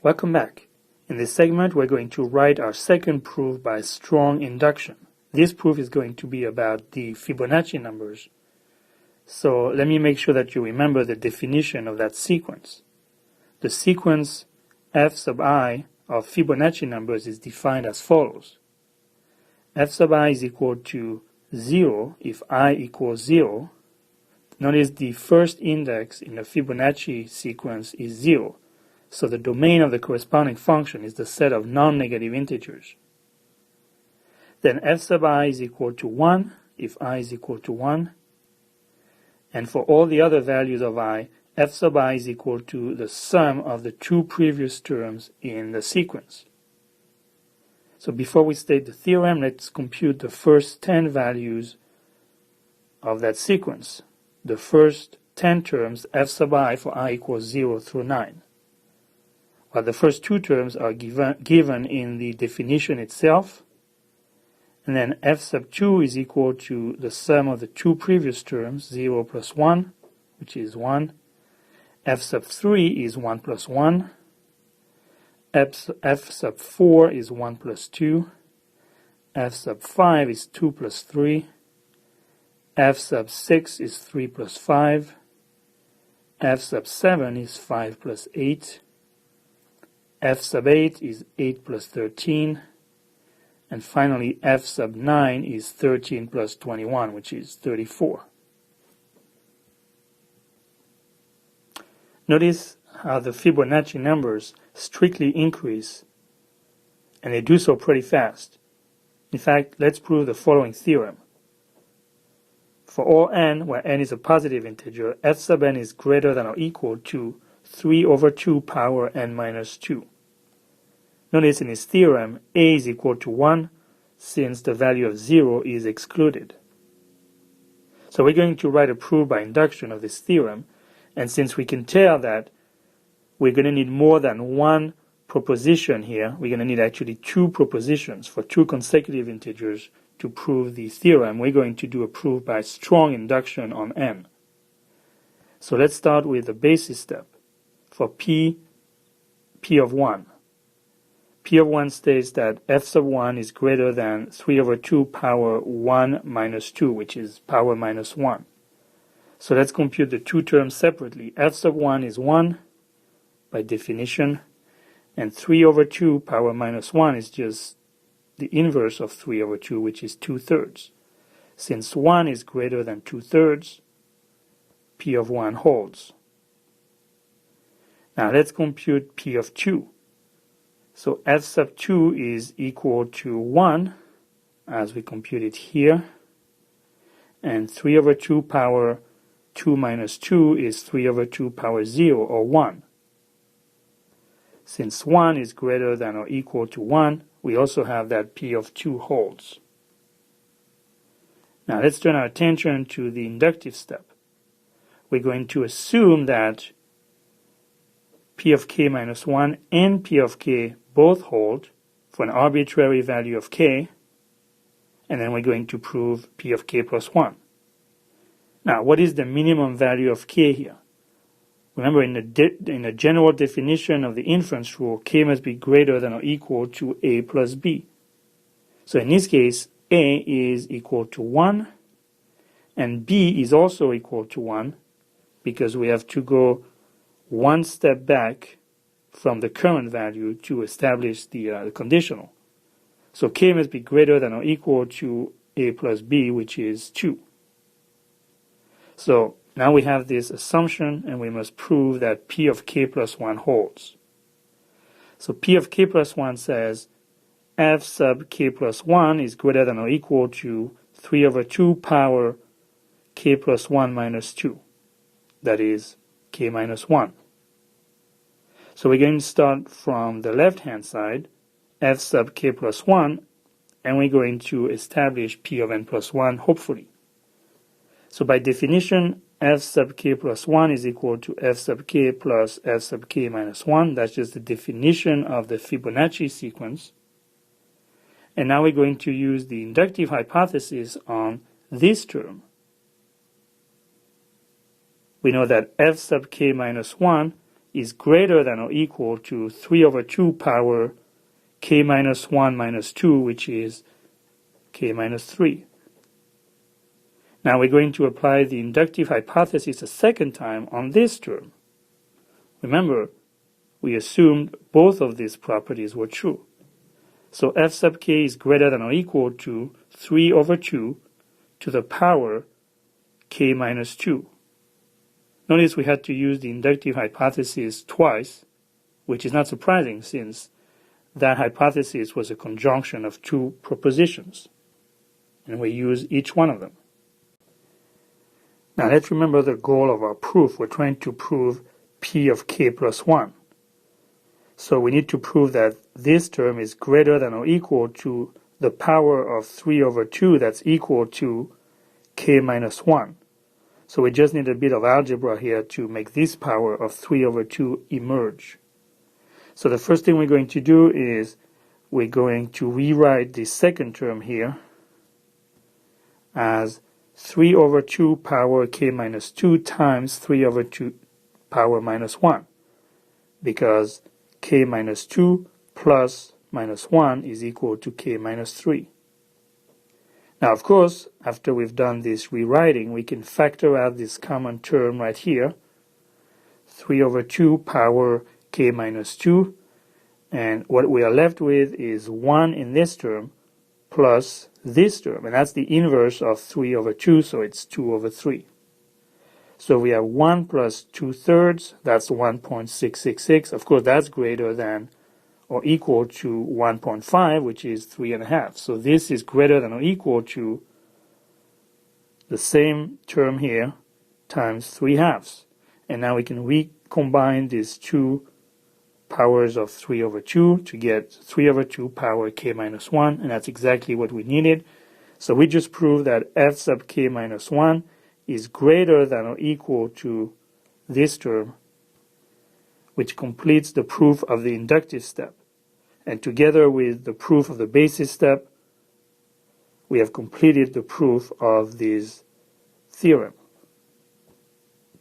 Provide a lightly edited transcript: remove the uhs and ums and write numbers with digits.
Welcome back. In this segment, we're going to write our second proof by strong induction. This proof is going to be about the Fibonacci numbers. So let me make sure that you remember the definition of that sequence. The sequence f sub I of Fibonacci numbers is defined as follows. F sub I is equal to 0 if I equals 0. Notice the first index in the Fibonacci sequence is 0. So the domain of the corresponding function is the set of non-negative integers. Then f sub I is equal to 1 if I is equal to 1. And for all the other values of I, f sub I is equal to the sum of the two previous terms in the sequence. So before we state the theorem, let's compute the first 10 values of that sequence. The first 10 terms, f sub I for I equals 0 through 9. While the first two terms are given in the definition itself, and then f sub 2 is equal to the sum of the two previous terms, 0 plus 1, which is 1. F sub 3 is 1 plus 1. F sub 4 is 1 plus 2. F sub 5 is 2 plus 3. F sub 6 is 3 plus 5. F sub 7 is 5 plus 8. F sub 8 is 8 plus 13. And finally, f sub 9 is 13 plus 21, which is 34. Notice how the Fibonacci numbers strictly increase, and they do so pretty fast. In fact, let's prove the following theorem. For all n, where n is a positive integer, f sub n is greater than or equal to 3 over 2 power n minus 2. Notice in his theorem, a is equal to 1 since the value of 0 is excluded. So we're going to write a proof by induction of this theorem, and since we can tell that we're going to need more than one proposition here, we're going to need actually two propositions for two consecutive integers to prove the theorem. We're going to do a proof by strong induction on n. So let's start with the basis step for p of 1. P of 1 states that f sub 1 is greater than 3 over 2 power 1 minus 2, which is power minus 1. So let's compute the two terms separately. F sub 1 is 1 by definition, and 3 over 2 power minus 1 is just the inverse of 3 over 2, which is 2/3. Since 1 is greater than 2/3, P of 1 holds. Now let's compute P of 2. So f sub 2 is equal to 1, as we compute it here, and 3 over 2 power 2 minus 2 is 3 over 2 power 0, or 1. Since 1 is greater than or equal to 1, we also have that P of 2 holds. Now let's turn our attention to the inductive step. We're going to assume that P of k minus 1 and P of k both hold for an arbitrary value of k, and then we're going to prove P of k plus 1. Now, what is the minimum value of k here? Remember, in the general definition of the inference rule, k must be greater than or equal to a plus b. So in this case, a is equal to 1, and b is also equal to 1, because we have to go one step back from the current value to establish the conditional. So k must be greater than or equal to a plus b, which is 2. So now we have this assumption, and we must prove that P of k plus 1 holds. So P of k plus 1 says f sub k plus 1 is greater than or equal to 3 over 2 power k plus 1 minus 2. That is k minus 1. So we're going to start from the left-hand side, f sub k plus 1, and we're going to establish P of n plus 1, hopefully. So by definition, f sub k plus 1 is equal to f sub k plus f sub k minus 1. That's just the definition of the Fibonacci sequence. And now we're going to use the inductive hypothesis on this term. We know that f sub k minus 1 is greater than or equal to 3 over 2 power k minus 1 minus 2, which is k minus 3. Now we're going to apply the inductive hypothesis a second time on this term. Remember, we assumed both of these properties were true. So f sub k is greater than or equal to 3 over 2 to the power k minus 2. Notice we had to use the inductive hypothesis twice, which is not surprising since that hypothesis was a conjunction of two propositions, and we use each one of them. Now let's remember the goal of our proof. We're trying to prove p of k plus 1. So we need to prove that this term is greater than or equal to the power of 3 over 2 that's equal to k minus 1. So we just need a bit of algebra here to make this power of 3 over 2 emerge. So the first thing we're going to do is we're going to rewrite the second term here as 3 over 2 power k minus 2 times 3 over 2 power minus 1, because k minus 2 plus minus 1 is equal to k minus 3. Now, of course, after we've done this rewriting, we can factor out this common term right here, 3 over 2 power k minus 2, and what we are left with is 1 in this term plus this term, and that's the inverse of 3 over 2, so it's 2 over 3. So we have 1 plus 2/3, that's 1.666. Of course, that's greater than or equal to 1.5, which is 3.5. So this is greater than or equal to the same term here times 3/2. And now we can recombine these two powers of 3 over 2 to get 3 over 2 power k minus 1, and that's exactly what we needed. So we just proved that f sub k minus 1 is greater than or equal to this term, which completes the proof of the inductive step. And together with the proof of the basis step, we have completed the proof of this theorem.